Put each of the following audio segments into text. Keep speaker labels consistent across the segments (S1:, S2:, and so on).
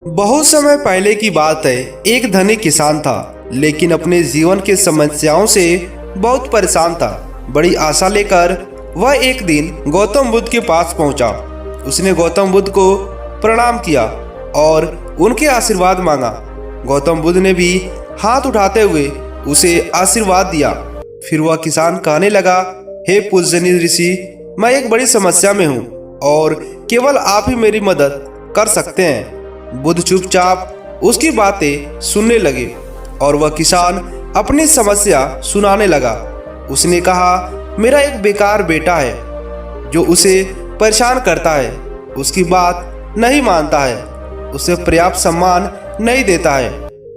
S1: बहुत समय पहले की बात है। एक धनी किसान था, लेकिन अपने जीवन के समस्याओं से बहुत परेशान था। बड़ी आशा लेकर वह एक दिन गौतम बुद्ध के पास पहुंचा। उसने गौतम बुद्ध को प्रणाम किया और उनके आशीर्वाद मांगा। गौतम बुद्ध ने भी हाथ उठाते हुए उसे आशीर्वाद दिया। फिर वह किसान कहने लगा, हे पूजनीय ऋषि, मैं एक बड़ी समस्या में हूँ और केवल आप ही मेरी मदद कर सकते हैं। बुद्ध चुपचाप उसकी बातें सुनने लगे और वह किसान अपनी समस्या सुनाने लगा। उसने कहा, मेरा एक बेकार बेटा है जो उसे परेशान करता है, उसकी बात नहीं मानता है, उसे पर्याप्त सम्मान नहीं देता है।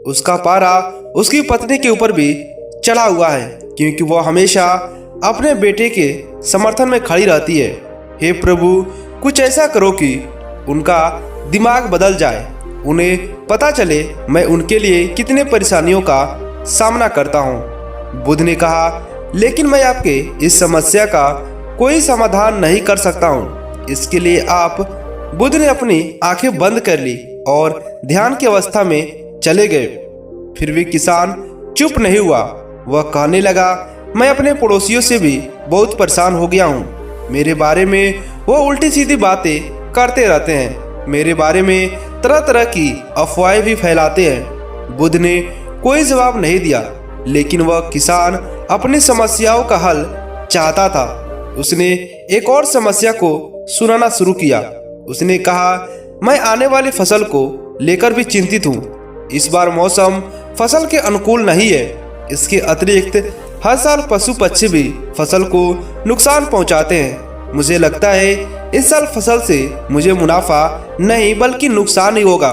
S1: उसका पारा उसकी पत्नी के ऊपर भी चढ़ा हुआ है क्योंकि वह हमेशा अपने बेटे के समर्थन में खड़ी रहती है। हे प्रभु, कुछ ऐसा करो कि उनका दिमाग बदल जाए, उन्हें पता चले मैं उनके लिए कितने परेशानियों का सामना करता हूँ। बुद्ध ने कहा, लेकिन मैं आपके इस समस्या का कोई समाधान नहीं कर सकता हूँ। इसके लिए आप। बुद्ध ने अपनी आंखें बंद कर ली और ध्यान की अवस्था में चले गए। फिर भी किसान चुप नहीं हुआ। वह कहने लगा, मैं अपने पड़ोसियों से भी बहुत परेशान हो गया हूँ। मेरे बारे में वो उल्टी सीधी बातें करते रहते हैं। मेरे बारे में तरह तरह की अफवाहें भी फैलाते हैं। बुद्ध ने कोई जवाब नहीं दिया, लेकिन वह किसान अपनी समस्याओं का हल चाहता था। उसने एक और समस्या को सुनाना शुरू किया। उसने कहा, मैं आने वाली फसल को लेकर भी चिंतित हूँ। इस बार मौसम फसल के अनुकूल नहीं है। इसके अतिरिक्त हर साल पशु पक्षी भी फसल को नुकसान पहुँचाते हैं। मुझे लगता है इस साल फसल से मुझे मुनाफा नहीं बल्कि नुकसान ही होगा।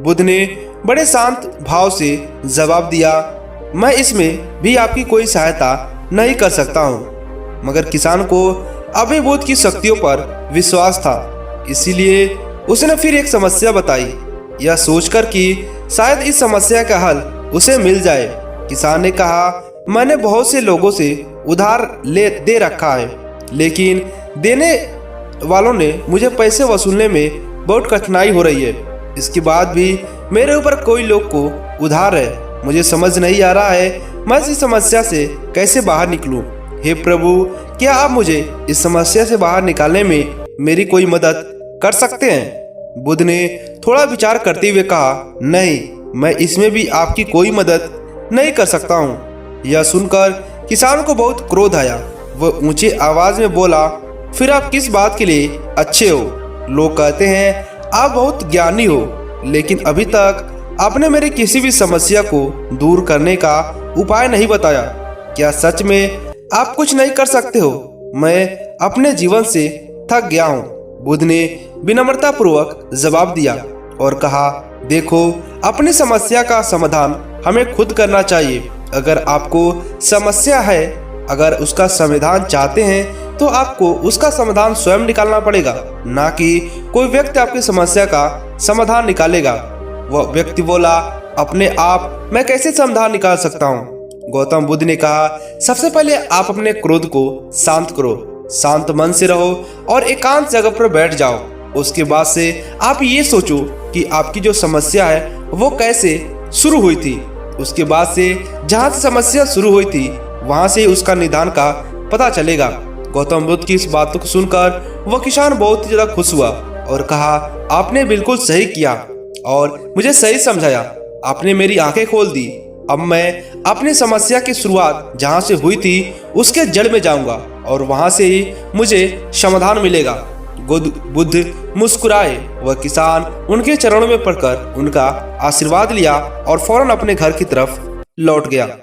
S1: बुद्ध ने बड़े शांत भाव से जवाब दिया, मैं इसमें भी आपकी कोई सहायता नहीं कर सकता हूँ। मगर किसान को अभी बुद्ध की शक्तियों पर विश्वास था, इसीलिए उसने फिर एक समस्या बताई, यह सोचकर कि शायद इस समस्या का हल उसे मिल जाए। किसान ने कहा, मैंने बहुत से लोगों से उधार दे रखा है, लेकिन देने वालों ने मुझे पैसे वसूलने में बहुत कठिनाई हो रही है। इसके बाद भी मेरे ऊपर कोई लोग को उधार है। मुझे समझ नहीं आ रहा है मैं इस समस्या से कैसे बाहर निकलूं। हे प्रभु, क्या आप मुझे इस समस्या से बाहर निकालने में मेरी कोई मदद कर सकते हैं? बुद्ध ने थोड़ा विचार करते हुए कहा, नहीं, मैं इसमें भी आपकी कोई मदद नहीं कर सकता हूँ। यह सुनकर किसान को बहुत क्रोध आया। वह ऊंची आवाज में बोला, फिर आप किस बात के लिए अच्छे हो? लोग कहते हैं आप बहुत ज्ञानी हो, लेकिन अभी तक आपने मेरी किसी भी समस्या को दूर करने का उपाय नहीं बताया। क्या सच में आप कुछ नहीं कर सकते हो? मैं अपने जीवन से थक गया हूँ। बुद्ध ने विनम्रता पूर्वक जवाब दिया और कहा, देखो, अपनी समस्या का समाधान हमें खुद करना चाहिए। अगर आपको समस्या है, अगर उसका समाधान चाहते हैं, तो आपको उसका समाधान स्वयं निकालना पड़ेगा, ना कि कोई व्यक्ति आपकी समस्या का समाधान निकालेगा। वह व्यक्ति बोला, अपने आप मैं कैसे समाधान निकाल सकता हूँ? गौतम बुद्ध ने कहा, सबसे पहले आप अपने क्रोध को शांत करो, शांत मन से रहो और एकांत जगह पर बैठ जाओ। उसके बाद से आप ये सोचो कि आपकी जो समस्या है वो कैसे शुरू हुई थी। उसके बाद से जहाँ से समस्या शुरू हुई थी वहां से उसका निदान का पता चलेगा। गौतम बुद्ध की इस बात को सुनकर वह किसान बहुत ही ज्यादा खुश हुआ और कहा, आपने बिल्कुल सही किया और मुझे सही समझाया। आपने मेरी आंखें खोल दी। अब मैं अपनी समस्या की शुरुआत जहां से हुई थी उसके जड़ में जाऊंगा और वहां से ही मुझे समाधान मिलेगा। बुद्ध मुस्कुराए। वह किसान उनके चरणों में पड़कर उनका आशीर्वाद लिया और फौरन अपने घर की तरफ लौट गया।